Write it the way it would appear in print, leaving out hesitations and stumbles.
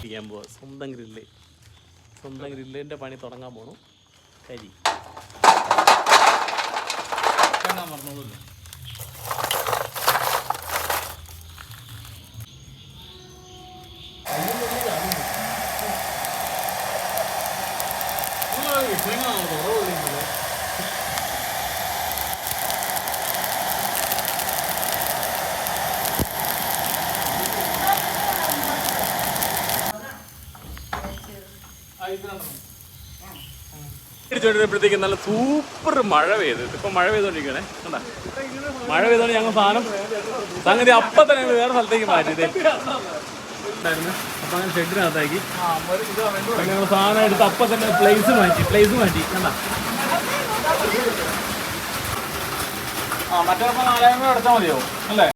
ചെയ്യാൻ പോവാ. സ്വന്തം ഗ്രില്ലിൻ്റെ പണി തുടങ്ങാൻ പോണു. കരി മറന്നോളൂല്ലോ. പ്പോഴത്തേക്കും നല്ല സൂപ്പർ മഴ പെയ്ത്. ഇപ്പം മഴ പെയ്തോണ്ടിരിക്കണേ. കണ്ടാ മഴ പെയ്തോണ്ട് ഞങ്ങൾ സംഗതി അപ്പം തന്നെ വേറെ സ്ഥലത്തേക്ക് മാറ്റിയത് ഉണ്ടായിരുന്നു. അപ്പം അങ്ങനെ ഷെഡിനകത്താക്കി ഞങ്ങൾ സാധനം എടുത്ത് അപ്പം തന്നെ പ്ലേസ് മാറ്റി. കണ്ടാ മറ്റേ 4000 അടച്ചാൽ മതിയോ അല്ലേ?